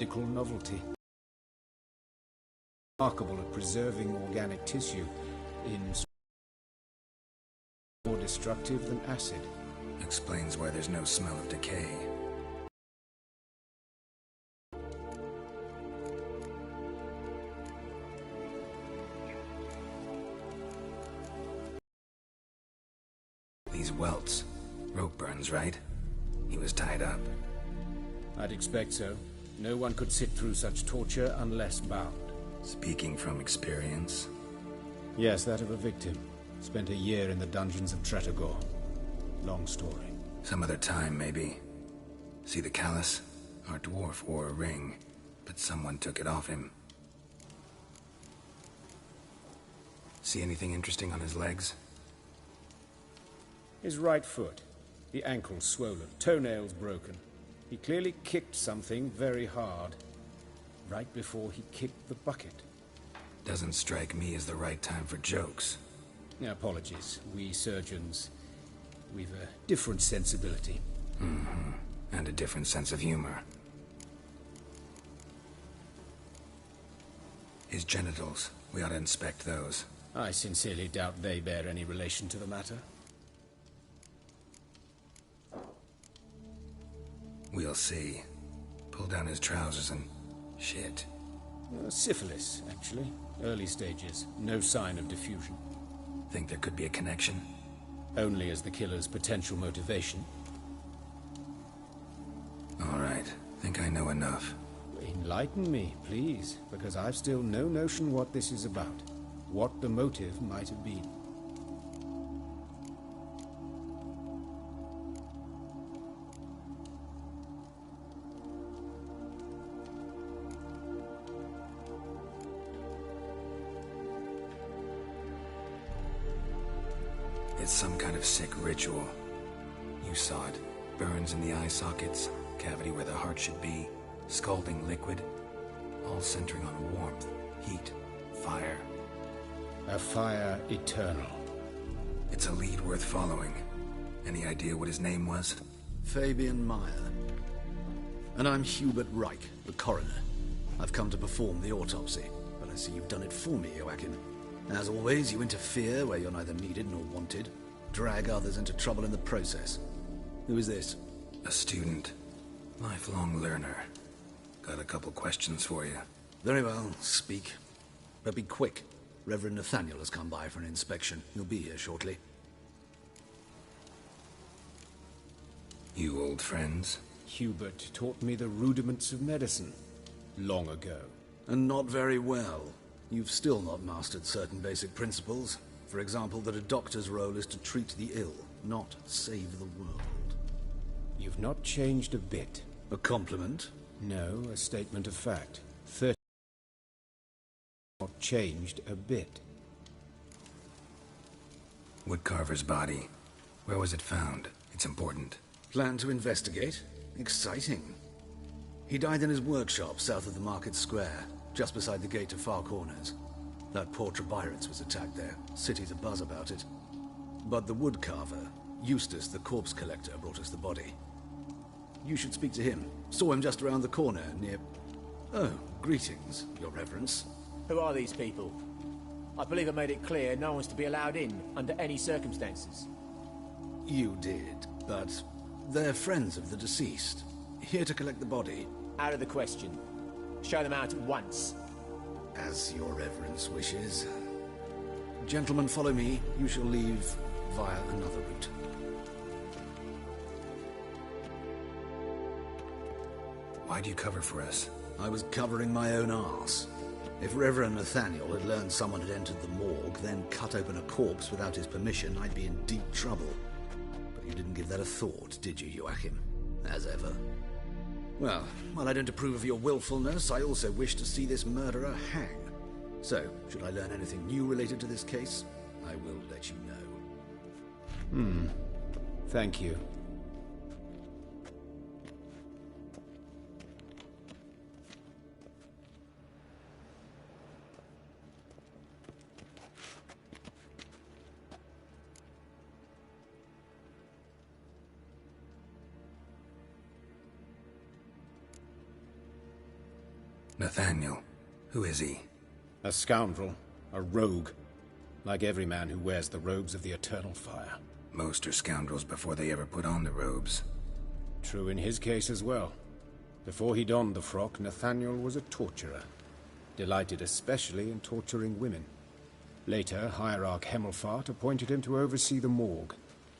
Medical novelty. Remarkable at preserving organic tissue in more destructive than acid. Explains why there's no smell of decay. These welts. Rope burns, right? He was tied up. I'd expect so. No one could sit through such torture unless bound. Speaking from experience? Yes, that of a victim. Spent a year in the dungeons of Tretogor. Long story. Some other time, maybe. See the callus? Our dwarf wore a ring, but someone took it off him. See anything interesting on his legs? His right foot. The ankle swollen, toenails broken. He clearly kicked something very hard. Right before he kicked the bucket. Doesn't strike me as the right time for jokes. Apologies. We surgeons, we've a different sensibility. Mm-hmm. And a different sense of humor. His genitals. We ought to inspect those. I sincerely doubt they bear any relation to the matter. We'll see. Pull down his trousers and... shit. Syphilis, actually. Early stages. No sign of diffusion. Think there could be a connection? Only as the killer's potential motivation. All right. Think I know enough. Enlighten me, please, because I've still no notion what this is about. What the motive might have been. It's some kind of sick ritual. You saw it. Burns in the eye sockets, cavity where the heart should be, scalding liquid, all centering on warmth, heat, fire. A fire eternal. It's a lead worth following. Any idea what his name was? Fabian Meyer. And I'm Hubert Reich, the coroner. I've come to perform the autopsy, but I see you've done it for me, Joachim. As always, you interfere where you're neither needed nor wanted. Drag others into trouble in the process. Who is this? A student. Lifelong learner. Got a couple questions for you. Very well, speak. But be quick. Reverend Nathaniel has come by for an inspection. He'll be here shortly. You old friends? Hubert taught me the rudiments of medicine. Long ago. And not very well. You've still not mastered certain basic principles. For example, that a doctor's role is to treat the ill, not save the world. You've not changed a bit. A compliment? No, a statement of fact. 30 not changed a bit. Woodcarver's body. Where was it found? It's important. Plan to investigate? Exciting. He died in his workshop south of the market square, just beside the gate to Far Corners. That poor Trebirates was attacked there. City's abuzz about it. But the woodcarver, Eustace the corpse collector, brought us the body. You should speak to him. Saw him just around the corner near... Oh, greetings, Your Reverence. Who are these people? I believe I made it clear no one's to be allowed in under any circumstances. You did, but they're friends of the deceased. Here to collect the body. Out of the question. Show them out at once. As Your Reverence wishes. Gentlemen, follow me. You shall leave via another route. Why'd you cover for us? I was covering my own arse. If Reverend Nathaniel had learned someone had entered the morgue, then cut open a corpse without his permission, I'd be in deep trouble. But you didn't give that a thought, did you, Joachim? As ever. Well, while I don't approve of your willfulness, I also wish to see this murderer hang. So, should I learn anything new related to this case, I will let you know. Thank you. Nathaniel. Who is he? A scoundrel. A rogue. Like every man who wears the robes of the eternal fire. Most are scoundrels before they ever put on the robes. True in his case as well. Before he donned the frock, Nathaniel was a torturer. Delighted especially in torturing women. Later, Hierarch Hemmelfart appointed him to oversee the morgue.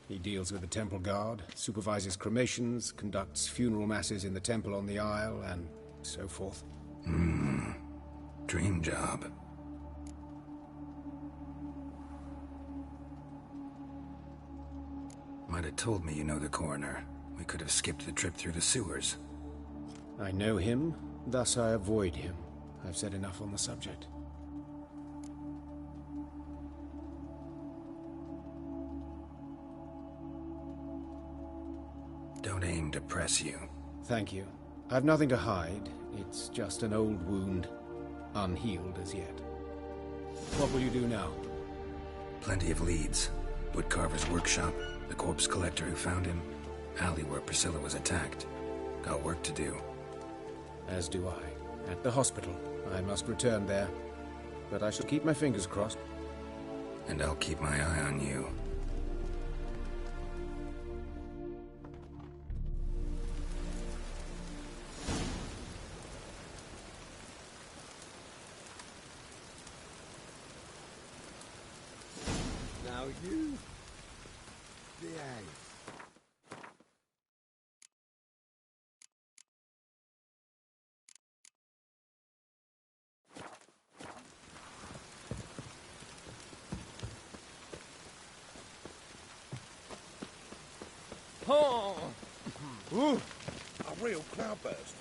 He deals with the temple guard, supervises cremations, conducts funeral masses in the temple on the Isle, and so forth. Dream job. Might have told me you know the coroner. We could have skipped the trip through the sewers. I know him, thus I avoid him. I've said enough on the subject. Don't aim to press you. Thank you. I've nothing to hide. It's just an old wound, unhealed as yet. What will you do now? Plenty of leads. Woodcarver's workshop, the corpse collector who found him, alley where Priscilla was attacked. Got work to do. As do I. At the hospital. I must return there. But I shall keep my fingers crossed. And I'll keep my eye on you. Now you behave. Oh! Ooh, a real cloudburst.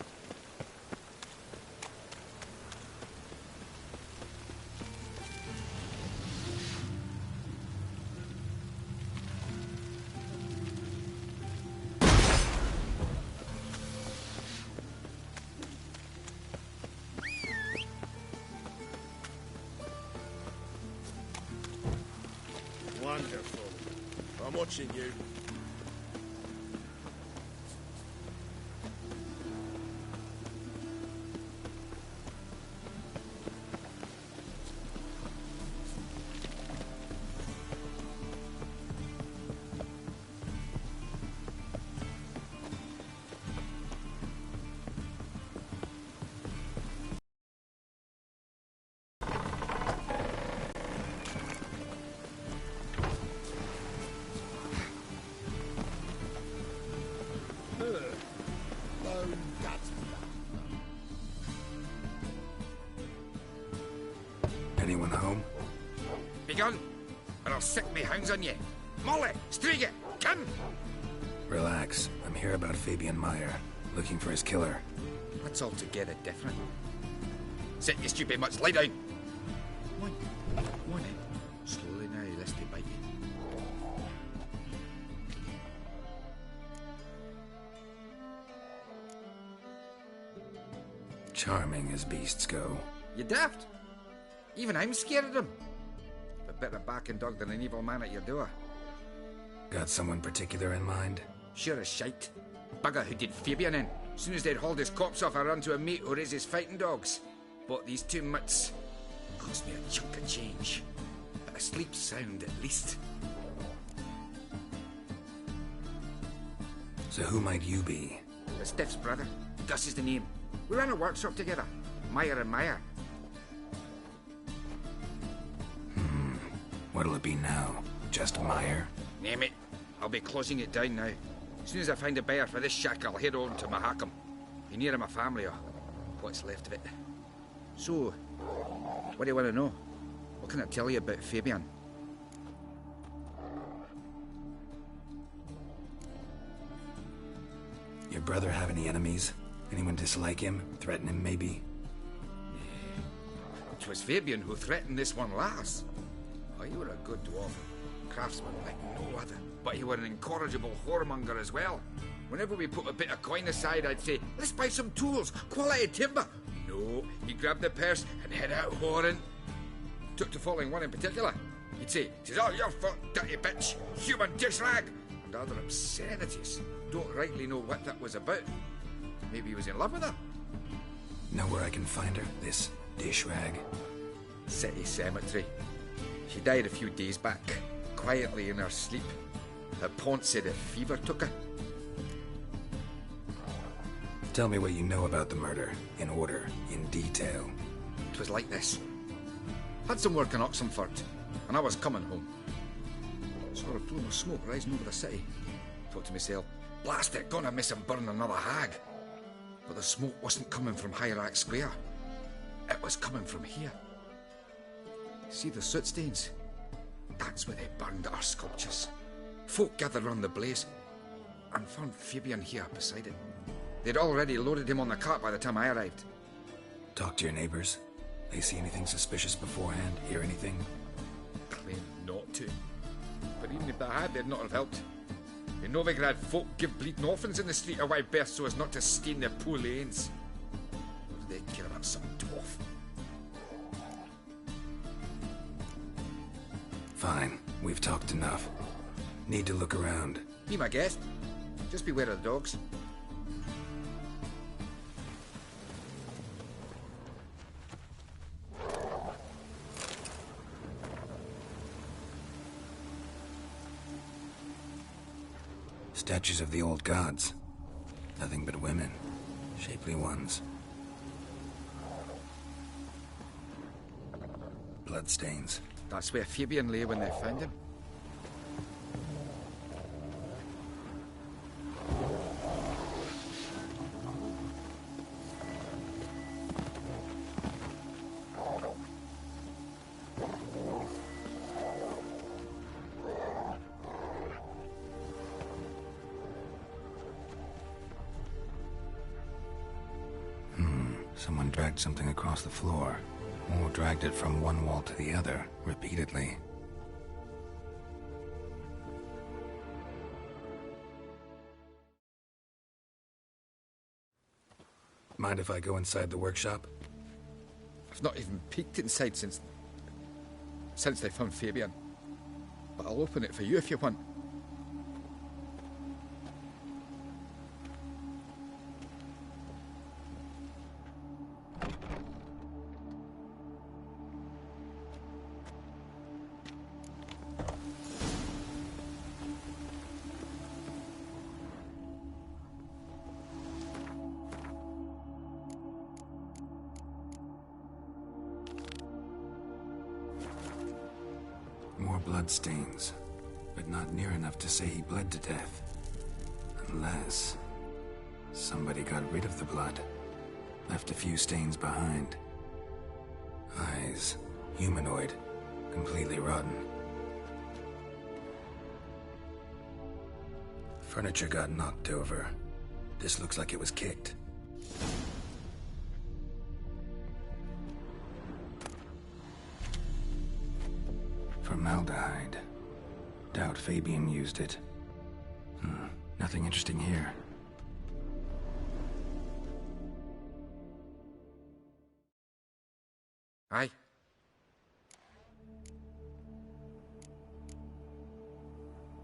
Wonderful. I'm watching you. Anyone home? Begun, or I'll sick me hounds on you. Molly, Striga, come! Relax. I'm here about Fabian Meyer, looking for his killer. That's altogether different. Sit, you stupid mutts, lie down. One in. Slowly now, lest they bite you. Charming as beasts go. You daft? Even I'm scared of them. A better barking dog than an evil man at your door. Got someone particular in mind? Sure as shite. Bugger who did Fabian in. Soon as they'd hauled his corpse off, I run to a mate who raises fighting dogs. Bought these two mutts. Cost me a chunk of change. But I sleep sound at least. So who might you be? Stiff's brother. Gus is the name. We ran a workshop together. Meyer and Meyer. What'll it be now? Just Meyer? Name it. I'll be closing it down now. As soon as I find a buyer for this shack, I'll head on to Mahakam. Be near my family, or what's left of it. So, what do you want to know? What can I tell you about Fabian? Your brother have any enemies? Anyone dislike him? Threaten him, maybe? It was Fabian who threatened this one last. Oh, you were a good dwarf. Craftsman like no other. But you were an incorrigible whoremonger as well. Whenever we put a bit of coin aside, I'd say, let's buy some tools, quality timber. No, he'd grab the purse and head out whoring. Took to following one in particular. He'd say, "'Tis all your fault, dirty bitch, human dish rag," and other obscenities. Don't rightly know what that was about. Maybe he was in love with her. Know where I can find her? This dish rag? City cemetery. She died a few days back, quietly in her sleep. Her pont said a fever took her. Tell me what you know about the murder, in order, in detail. It was like this. Had some work in Oxenford, and I was coming home. Saw a plume of smoke rising over the city. Thought to myself, blast it, gonna miss him burn another hag. But the smoke wasn't coming from Hierarch Square. It was coming from here. See the soot stains? That's where they burned our sculptures. Folk gathered round the blaze, and found Fabian here beside it. They'd already loaded him on the cart by the time I arrived. Talk to your neighbors. They see anything suspicious beforehand? Hear anything? Claimed not to. But even if they had, they'd not have helped. In Novigrad, folk give bleeding orphans in the street a wide berth so as not to stain their poor lanes. What do they care about some dwarf? Fine. We've talked enough. Need to look around. Be my guest. Just beware of the dogs. Statues of the old gods. Nothing but women. Shapely ones. Bloodstains. That's where Fabian lay when they found him. Someone dragged something across the floor, or dragged it from one wall to the other, repeatedly. Mind if I go inside the workshop? I've not even peeked inside since they found Fabian. But I'll open it for you if you want. More bloodstains, but not near enough to say he bled to death. Unless somebody got rid of the blood, left a few stains behind. Eyes, humanoid, completely rotten. Furniture got knocked over. This looks like it was kicked. Formaldehyde. Doubt Fabian used it. Nothing interesting here. Aye.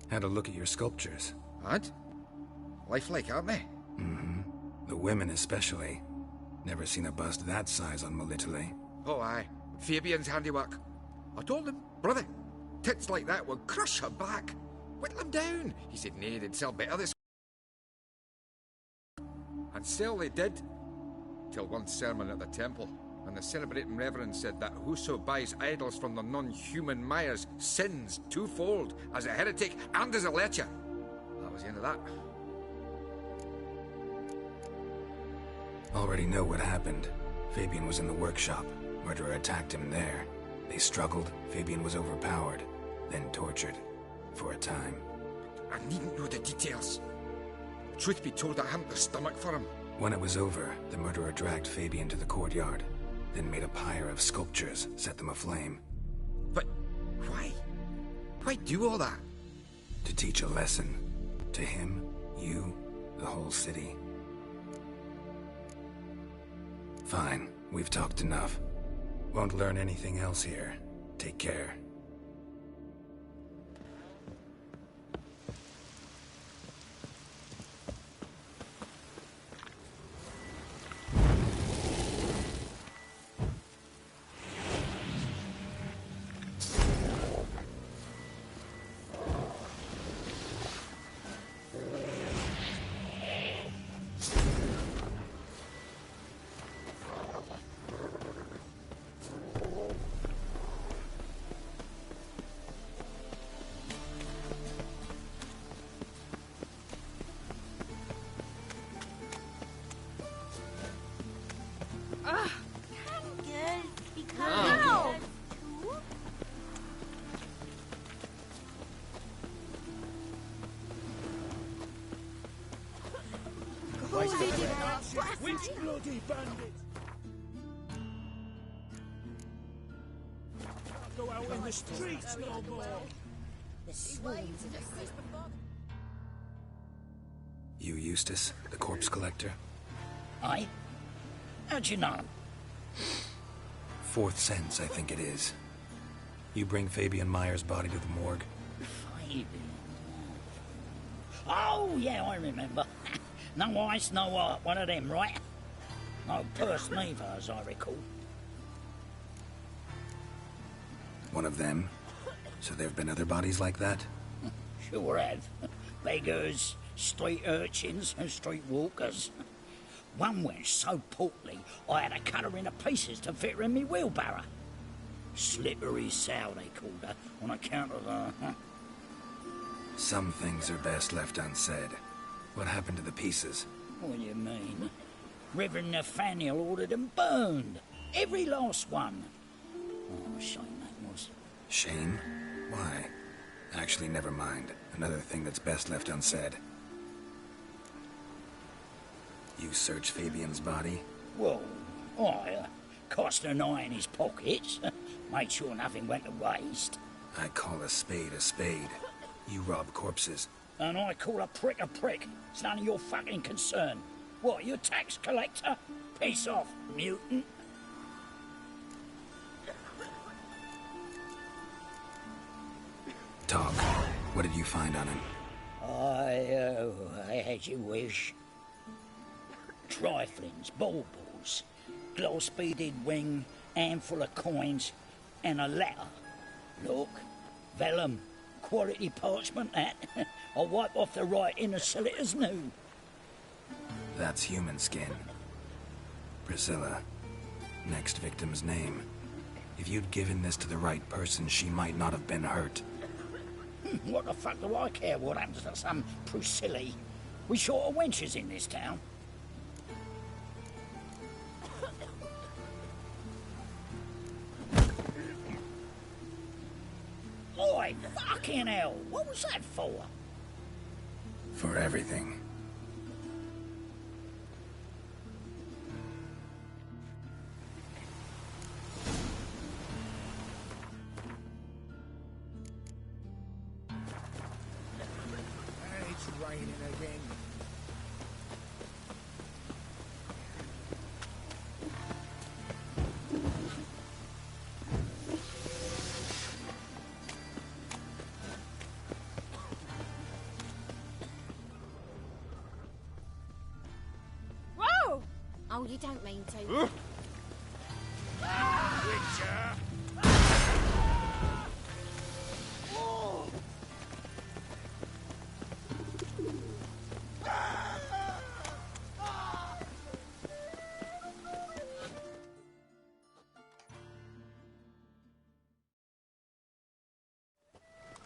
Had a look at your sculptures. And? Lifelike, aren't they? The women especially. Never seen a bust that size on Melitele. Oh, aye. Fabian's handiwork. I told him, brother, tits like that would crush her back. Whittle him down. He said, nay, they'd sell better this. And sell they did. Till one sermon at the temple, and the celebrating reverend said that whoso buys idols from the non-human Myers sins twofold, as a heretic and as a lecher. That was the end of that. Already know what happened. Fabian was in the workshop. Murderer attacked him there. They struggled, Fabian was overpowered, then tortured. For a time. I needn't know the details. Truth be told, I hadn't the stomach for him. When it was over, the murderer dragged Fabian to the courtyard, then made a pyre of sculptures, set them aflame. But why? Why do all that? To teach a lesson. To him, you, the whole city. Fine, we've talked enough. Won't learn anything else here. Take care. Which bloody bandit? Go out in the streets no more. You Eustace, the corpse collector? Aye? How'd you know? Fourth sense, I think it is. You bring Fabian Meyer's body to the morgue? Fabian? Oh, yeah, I remember. No eyes, no art, one of them, right? No purse neither, as I recall. One of them? So there have been other bodies like that? Sure have. Beggars, street urchins, and street walkers. One went so portly, I had to cut her into pieces to fit her in me wheelbarrow. Slippery sow, they called her, on account of her. Some things are best left unsaid. What happened to the pieces? What do you mean? Reverend Nathaniel ordered them burned. Every last one. Oh, shame that was. Shame? Why? Actually, never mind. Another thing that's best left unsaid. You searched Fabian's body? Well, I cast an eye in his pockets. Made sure nothing went to waste. I call a spade a spade. You rob corpses. And I call a prick a prick. It's none of your fucking concern. What, you a tax collector? Piss off, mutant. Talk. What did you find on him? I as you wish. Triflings, baubles, gloss-beaded ring, handful of coins, and a letter. Look, vellum, quality parchment that. I'll wipe off the writing and sell it as new. That's human skin. Priscilla. Next victim's name. If you'd given this to the right person, she might not have been hurt. What the fuck do I care what happens to some Priscilla? We short of wenches in this town. Oi, fucking hell! What was that for? For everything. It's raining again. Whoa! Oh, you don't mean to.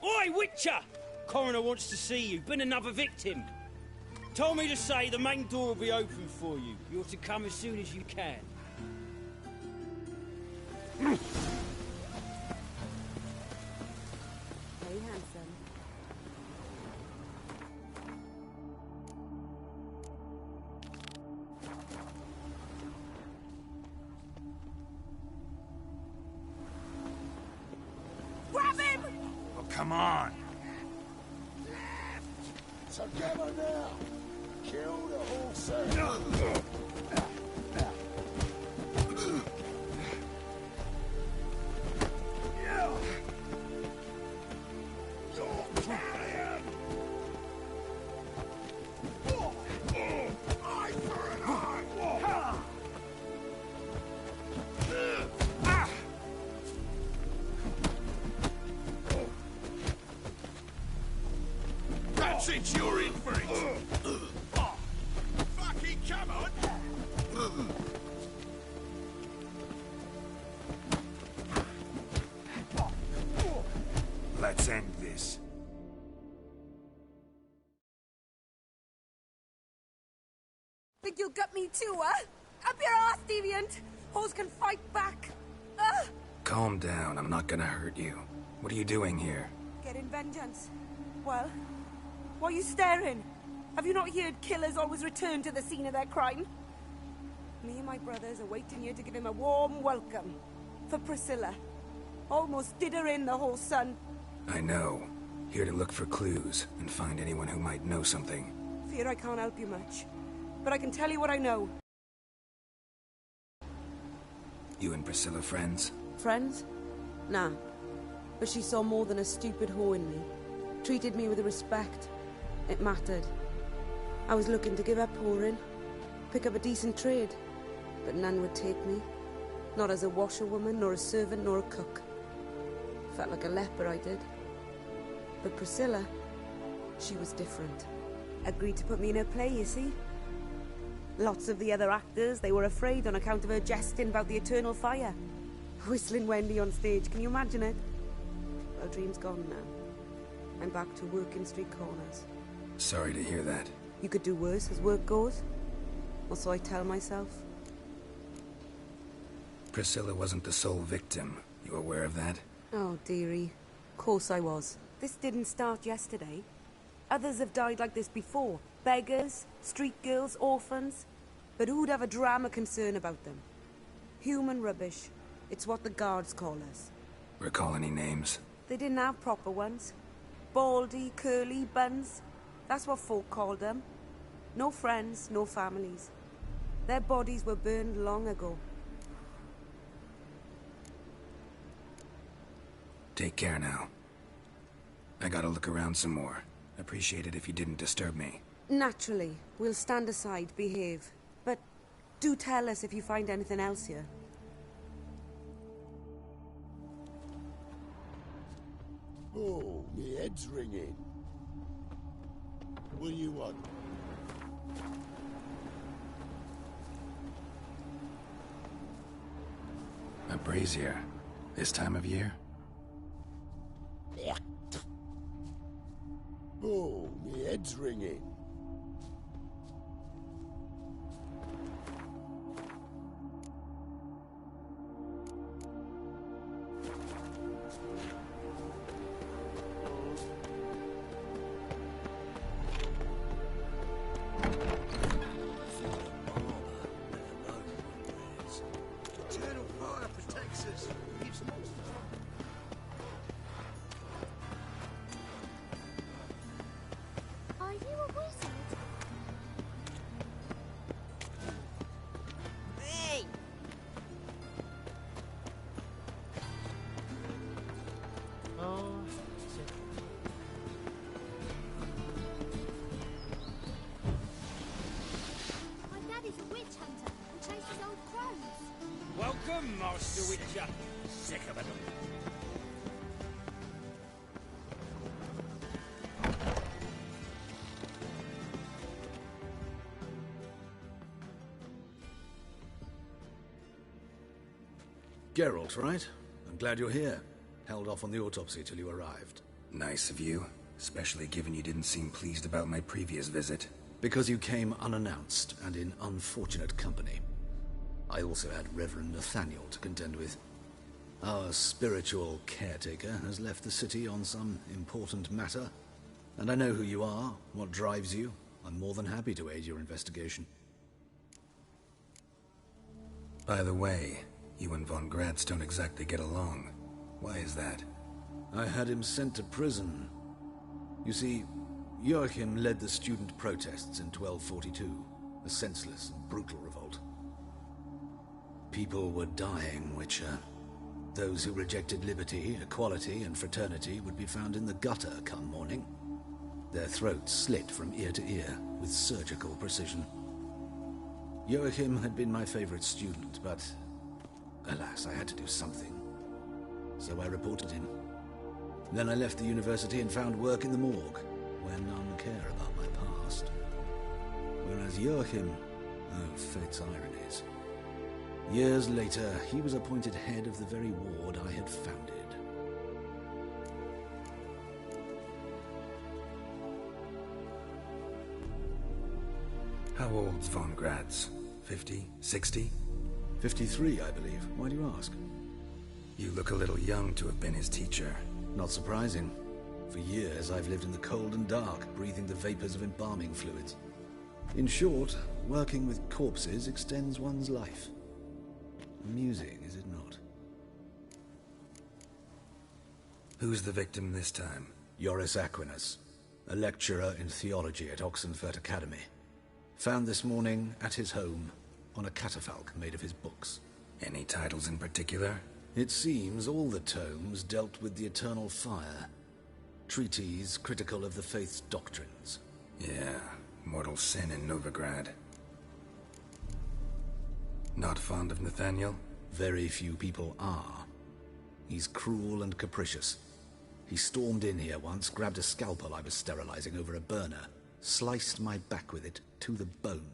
Oi, Witcher! Coroner wants to see you. Been another victim. Told me to say the main door will be open for you. You're to come as soon as you can. Very handsome. Grab him! Oh, come on. Together now! Kill the horse! That's it, you're in for it! Fucking come on! Let's end this. Think you'll gut me too, huh? Up your ass, deviant! Hoes can fight back. Ah! Calm down, I'm not gonna hurt you. What are you doing here? Getting vengeance. Well, why are you staring? Have you not heard killers always return to the scene of their crime? Me and my brothers are waiting here to give him a warm welcome. For Priscilla. Almost did her in, the whole son. I know. Here to look for clues and find anyone who might know something. Fear I can't help you much. But I can tell you what I know. You and Priscilla friends? Friends? Nah. But she saw more than a stupid whore in me. Treated me with respect. It mattered. I was looking to give up whoring. Pick up a decent trade. But none would take me. Not as a washerwoman, nor a servant, nor a cook. Felt like a leper, I did. But Priscilla, she was different. Agreed to put me in her play, you see. Lots of the other actors, they were afraid on account of her jesting about the eternal fire. Whistling Wendy on stage, can you imagine it? Well, dream's gone now. I'm back to working street corners. Sorry to hear that. You could do worse as work goes. Or so I tell myself. Priscilla wasn't the sole victim. You aware of that? Oh, dearie. Of course I was. This didn't start yesterday. Others have died like this before. Beggars, street girls, orphans. But who'd have a drama concern about them? Human rubbish. It's what the guards call us. Recall any names? They didn't have proper ones. Baldy, curly, buns. That's what folk called them. No friends, no families. Their bodies were burned long ago. Take care now. I gotta look around some more. Appreciate it if you didn't disturb me. Naturally. We'll stand aside, behave. But do tell us if you find anything else here. Oh, me head's ringing. What do you want? A brazier. This time of year? Oh, me head's ringing. Are you a wizard? Hey! Oh, My daddy's a witch hunter and chases old crows. Welcome, Master Witcher. Sick of it. Geralt, right? I'm glad you're here. Held off on the autopsy till you arrived. Nice of you, especially given you didn't seem pleased about my previous visit. Because you came unannounced and in unfortunate company. I also had Reverend Nathaniel to contend with. Our spiritual caretaker has left the city on some important matter. And I know who you are, what drives you. I'm more than happy to aid your investigation. By the way, you and Von Gratz don't exactly get along. Why is that? I had him sent to prison. You see, Joachim led the student protests in 1242, a senseless and brutal revolt. People were dying, Witcher. Those who rejected liberty, equality, and fraternity would be found in the gutter come morning. Their throats slit from ear to ear with surgical precision. Joachim had been my favorite student, but alas, I had to do something. So I reported him. Then I left the university and found work in the morgue, where none care about my past. Whereas Joachim, oh, fate's ironies. Years later, he was appointed head of the very ward I had founded. How old's Von Gratz? 50? 60? 53, I believe. Why do you ask? You look a little young to have been his teacher. Not surprising. For years, I've lived in the cold and dark, breathing the vapors of embalming fluids. In short, working with corpses extends one's life. Amusing, is it not? Who's the victim this time? Joris Aquinas, a lecturer in theology at Oxenfurt Academy. Found this morning at his home on a catafalque made of his books. Any titles in particular? It seems all the tomes dealt with the eternal fire. Treatises critical of the faith's doctrines. Yeah, mortal sin in Novigrad. Not fond of Nathaniel? Very few people are. He's cruel and capricious. He stormed in here once, grabbed a scalpel I was sterilizing over a burner, sliced my back with it to the bone,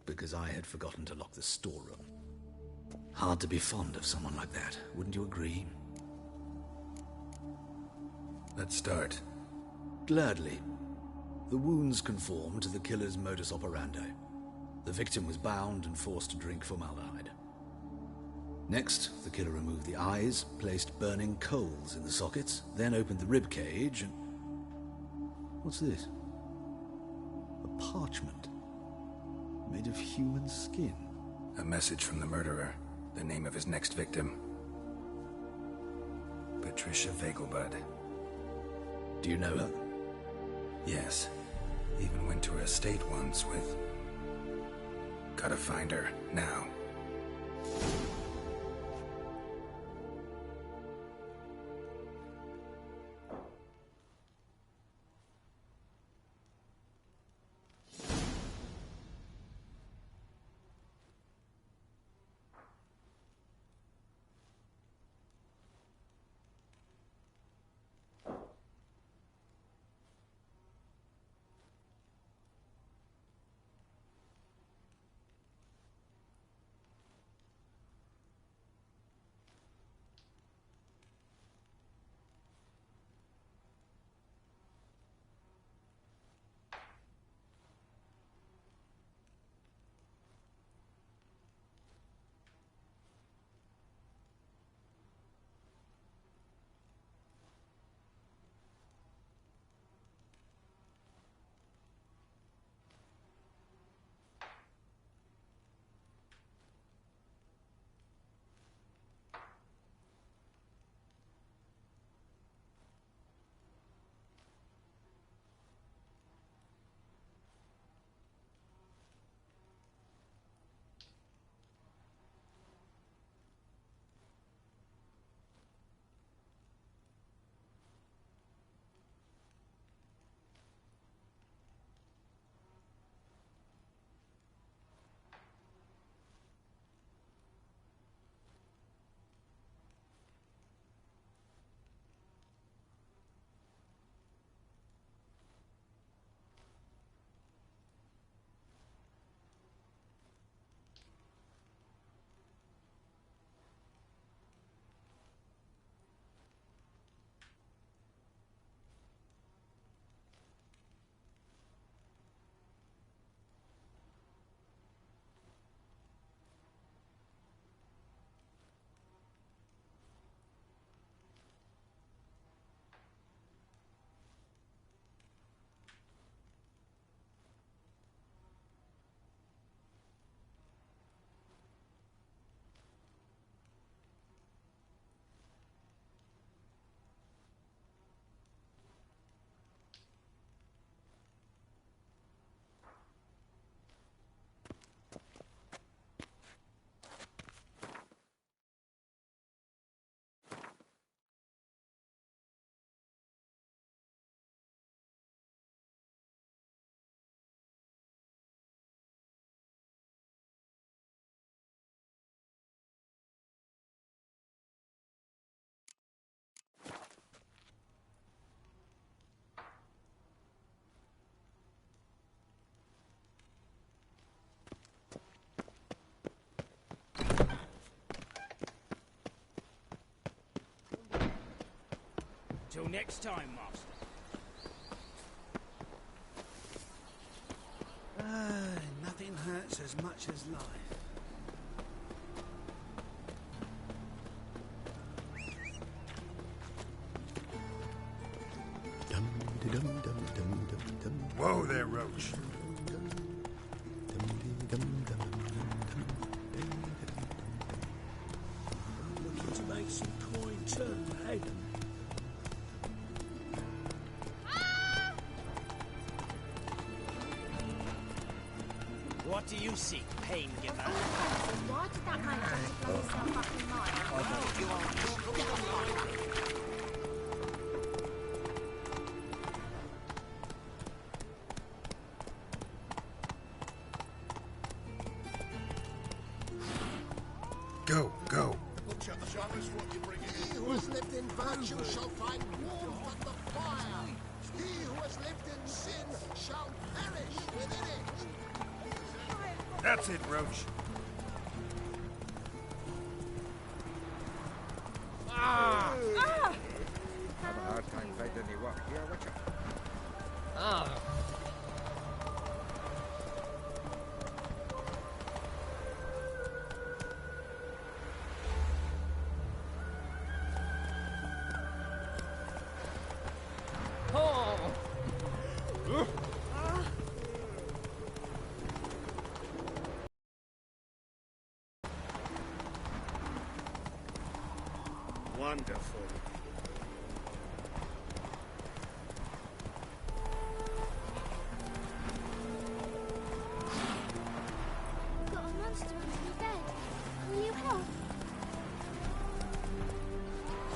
because I had forgotten to lock the storeroom. Hard to be fond of someone like that, wouldn't you agree? Let's start. Gladly. The wounds conform to the killer's modus operandi. The victim was bound and forced to drink formaldehyde. Next, the killer removed the eyes, placed burning coals in the sockets, then opened the rib cage and... What's this? A parchment. Made of human skin. A message from the murderer. The name of his next victim. Patricia Vegelbud. Do you know her? Yes. Even went to her estate once with... Gotta find her, now. Till next time, Master. Nothing hurts as much as life. there, Roach. Looking to make some coin too, lad. What do you seek, pain giver? Why did that man try to blow himself up in Go, go. Show us what you bring. He who has lived in virtue shall find warmth at the fire. He who has lived in sin shall perish within it. That's it, Roach. Ah! Ah! Have a hard time finding any work here, would you? Ah. Wonderful. I've got a monster under my bed. Will you help?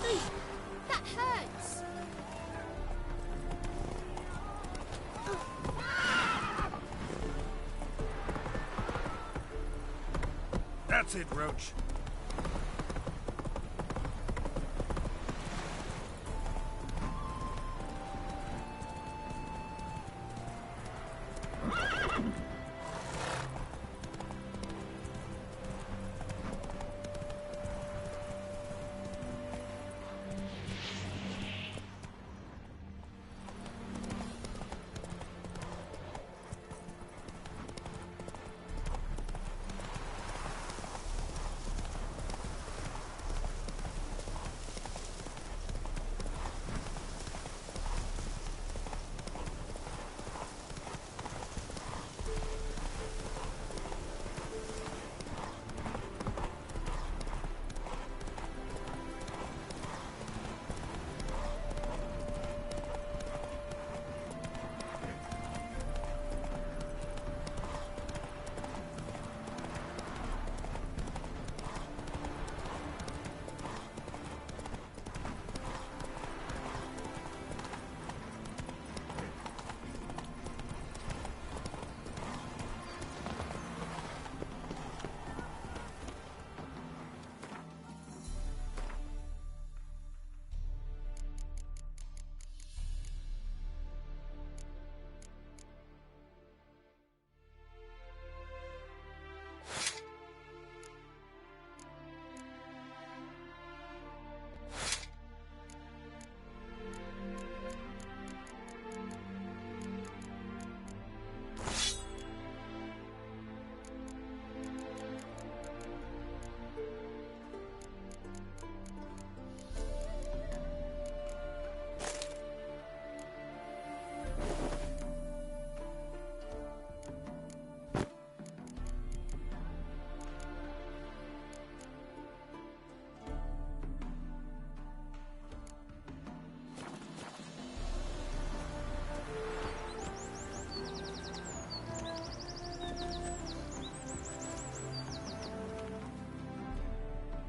Hey, that hurts. That's it, Roach.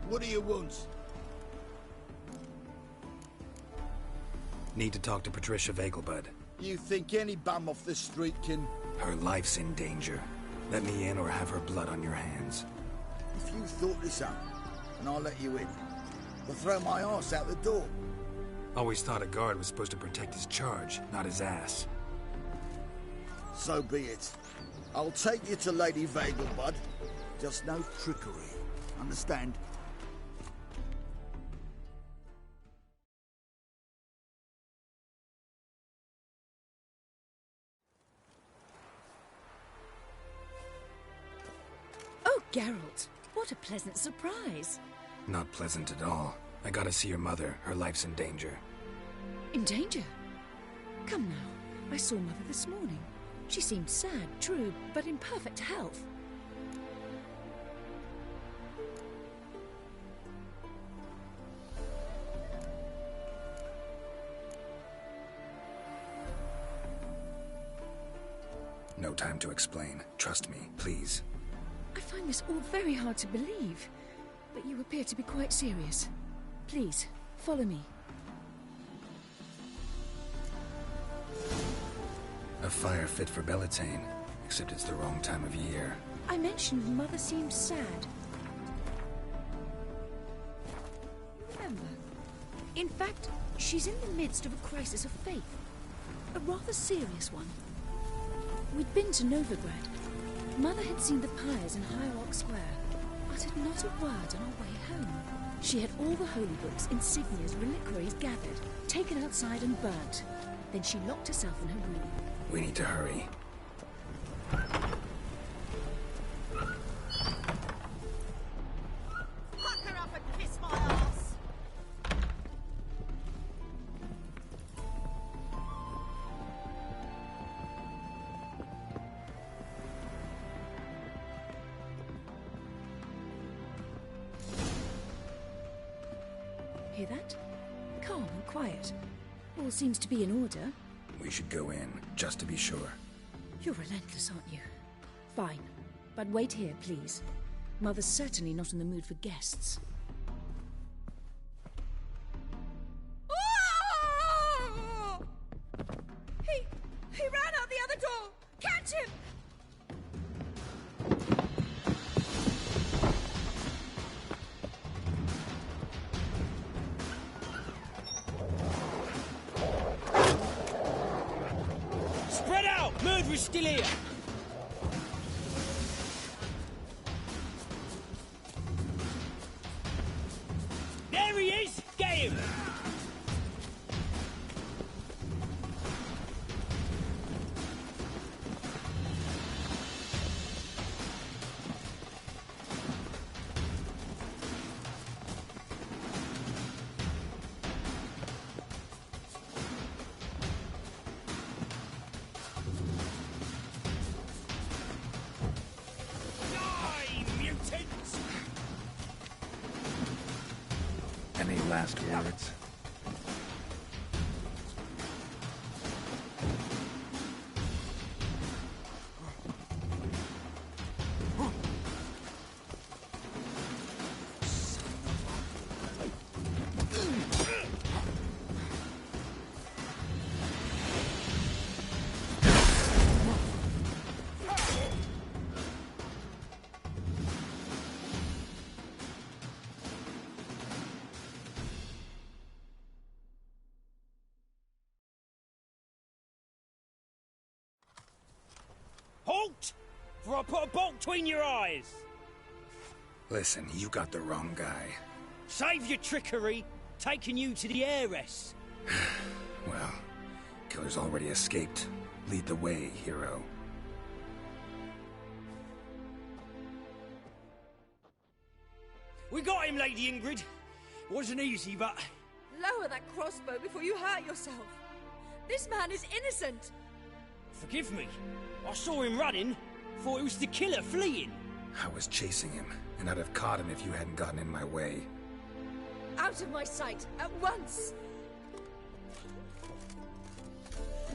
What do you want? Need to talk to Patricia Vegelbud. You think any bum off the street can... Her life's in danger. Let me in or have her blood on your hands. If you thought this up, and I'll let you in, I'll throw my arse out the door. Always thought a guard was supposed to protect his charge, not his ass. So be it. I'll take you to Lady Vegelbud. Just no trickery. Understand? Oh, Geralt, what a pleasant surprise. Not pleasant at all. I gotta see your mother. Her life's in danger. In danger? Come now. I saw Mother this morning. She seemed sad, true, but in perfect health. No time to explain. Trust me, please. I find this all very hard to believe, but you appear to be quite serious. Please, follow me. A fire fit for Bellatane, except it's the wrong time of year. I mentioned Mother seemed sad. Remember, in fact, she's in the midst of a crisis of faith. A rather serious one. We'd been to Novigrad. Mother had seen the pyres in Hierarch Square, uttered not a word on our way home. She had all the holy books, insignias, reliquaries gathered, taken outside and burnt. Then she locked herself in her room. We need to hurry. Fuck her up and kiss my ass! Hear that? Calm and quiet. All seems to be in order. We should go in, just to be sure. You're relentless, aren't you? Fine. But wait here, please. Mother's certainly not in the mood for guests. Oh! He ran out the other door! Catch him! Spread out! Murderer's still here! There he is! Get him! Any last words? Halt! For I put a bolt between your eyes! Listen, you got the wrong guy. Save your trickery! Taking you to the heiress! Well, killer's already escaped. Lead the way, hero. We got him, Lady Ingrid. Wasn't easy, but... Lower that crossbow before you hurt yourself. This man is innocent. Forgive me. I saw him running. Thought it was the killer fleeing. I was chasing him, and I'd have caught him if you hadn't gotten in my way. Out of my sight, at once!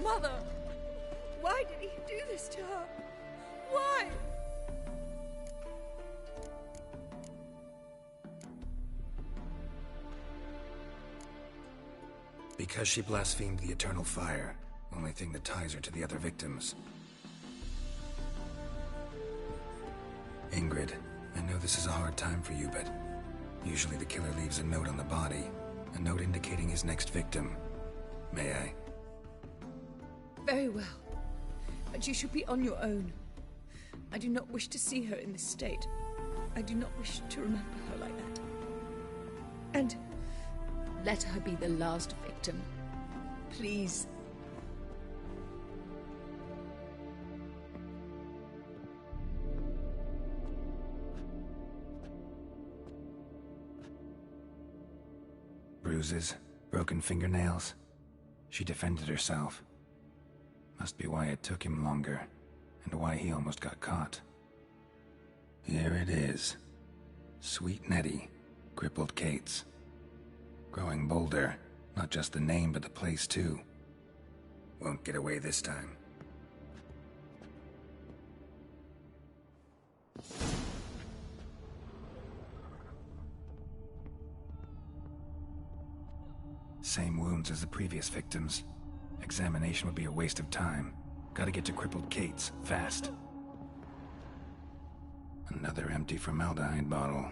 Mother! Why did he do this to her? Why? Because she blasphemed the eternal fire. Only thing that ties her to the other victims. Ingrid, I know this is a hard time for you, but usually the killer leaves a note on the body. A note indicating his next victim. May I? Very well. But you should be on your own. I do not wish to see her in this state. I do not wish to remember her like that. And let her be the last victim. Please. Bruises, broken fingernails. She defended herself. Must be why it took him longer, and why he almost got caught. Here it is. Sweet Nettie, crippled Kate's. Growing bolder, not just the name but the place too. Won't get away this time. Same wounds as the previous victims. Examination would be a waste of time. Gotta get to crippled Kate's, fast. Another empty formaldehyde bottle.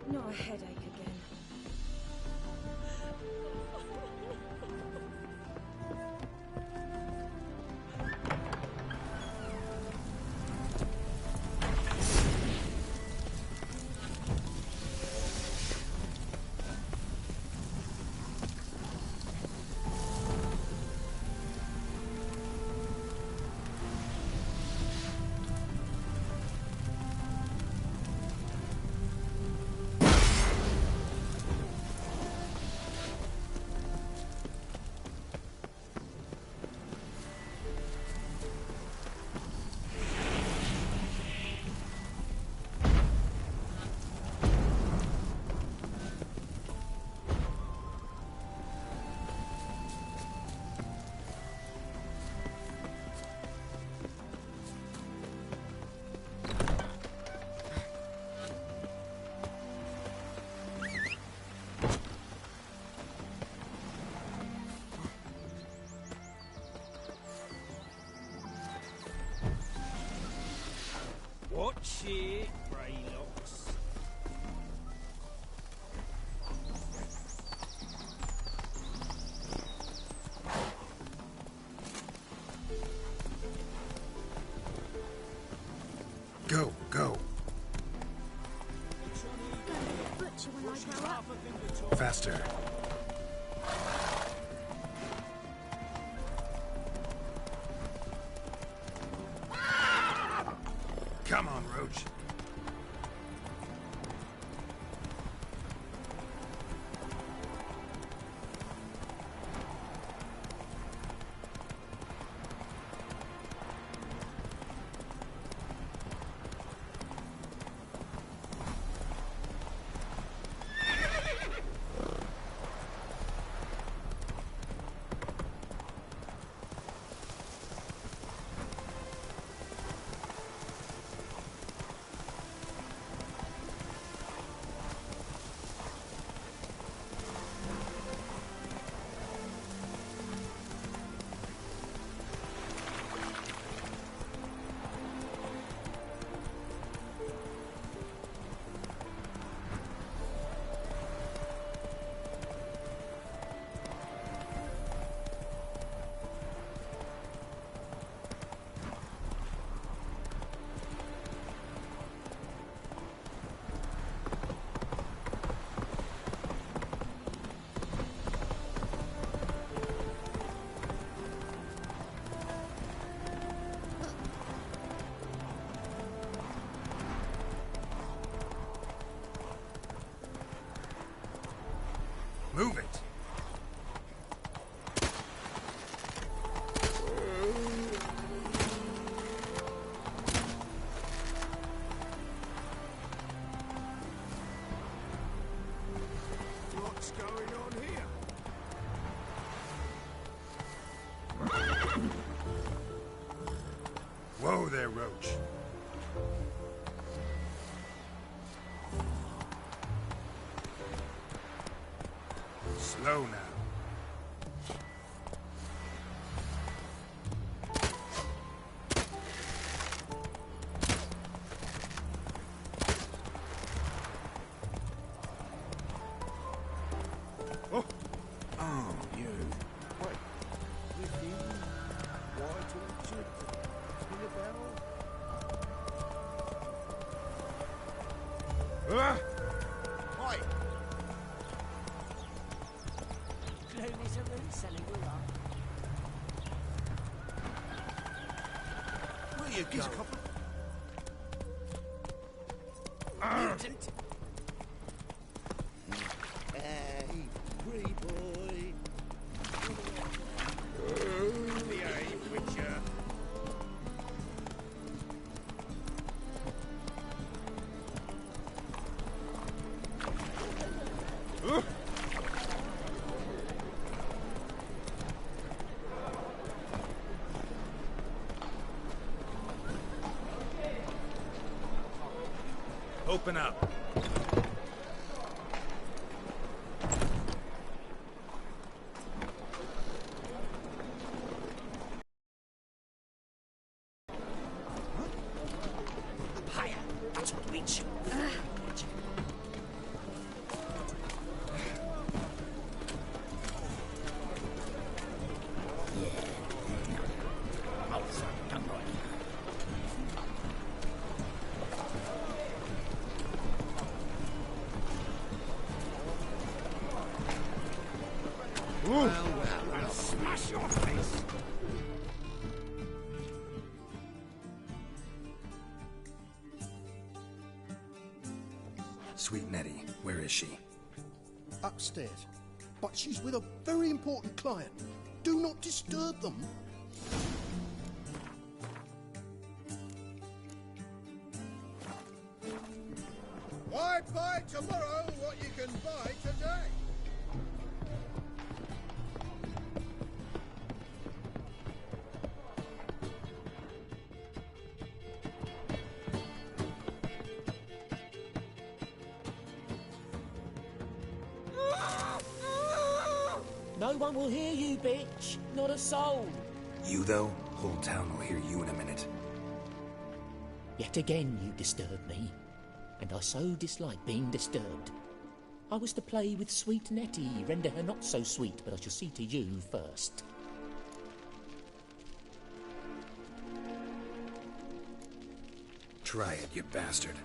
Not a headache again. Watch it, Braylocks. Go, go. Butcher when I grow up. Faster. Come on, Roach. Move it! What's going on here? Whoa there, Roach. Slow now. Oh, you. Wait. Within White Orchard? Ring a bell? Ah! Oi! you go. Hey, pretty boy. Behave, Witcher. Open up. Higher. That's what we shoot. I'll smash your face. Sweet Nettie, where is she? Upstairs. But she's with a very important client. Do not disturb them. Why buy tomorrow what you can buy today? No one will hear you, bitch. Not a soul. You, though? Whole town will hear you in a minute. Yet again you disturb me, and I so dislike being disturbed. I was to play with sweet Nettie, render her not so sweet, but I shall see to you first. Try it, you bastard.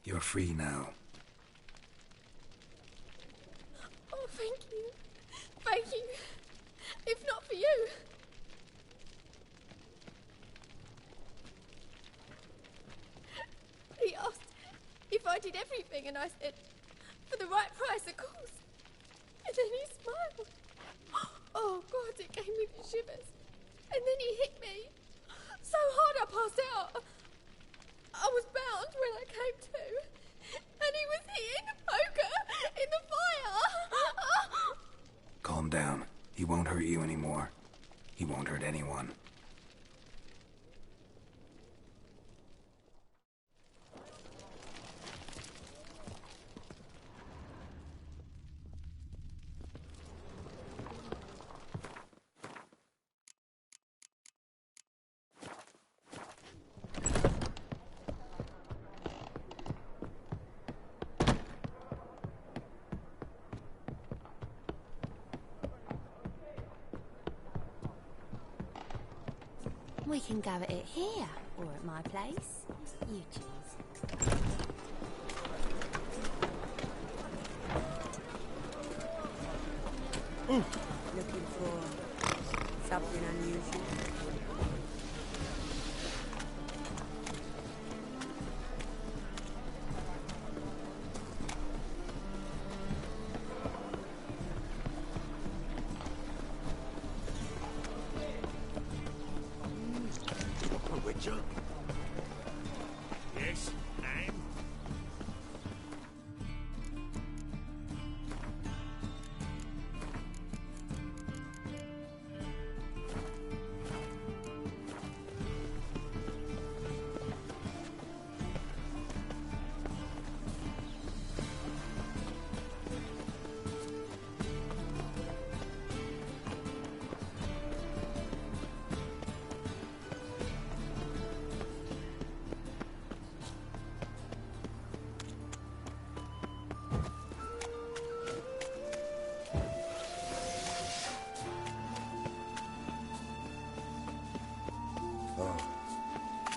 You're free now. Oh, thank you. Thank you. If not for you. He asked if I did everything, and I said, for the right price, of course. And then he smiled. Oh, God, it gave me the shivers. And then he hit me so hard I passed out. I was bound when I came to, and he was hitting the poker in the fire. Calm down. He won't hurt you anymore. He won't hurt anyone. We can go at it here, or at my place. You choose. Looking for something unusual. Yes, and?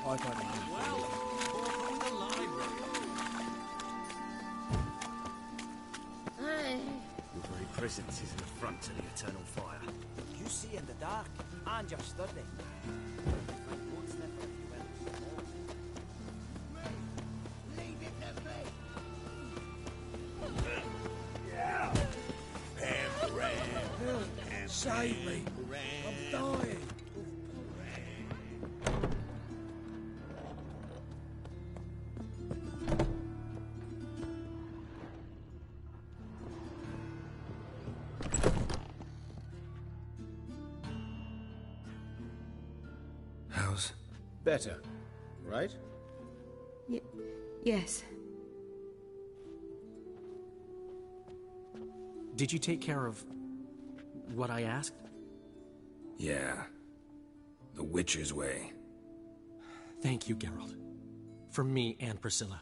I don't know. Well, from the library. Your very presence is an affront to the eternal fire. You see in the dark, and you're sturdy. Save me! I'm dying! How's... Better, right? Yes. Did you take care of what I asked? Yeah. The Witcher's way. Thank you, Geralt. For me and Priscilla.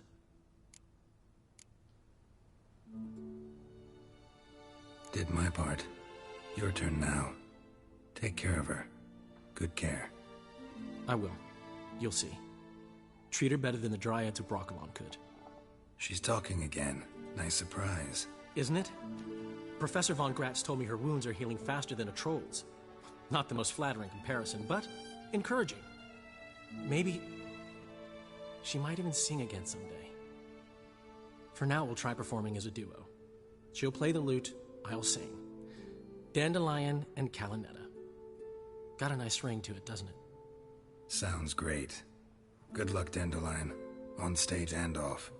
Did my part. Your turn now. Take care of her. Good care. I will. You'll see. Treat her better than the Dryads of Broccolon could. She's talking again. Nice surprise. Isn't it? Professor von Gratz told me her wounds are healing faster than a troll's. Not the most flattering comparison, but encouraging. Maybe she might even sing again someday. For now, we'll try performing as a duo. She'll play the lute, I'll sing. Dandelion and Calinetta. Got a nice ring to it, doesn't it? Sounds great. Good luck, Dandelion. On stage and off.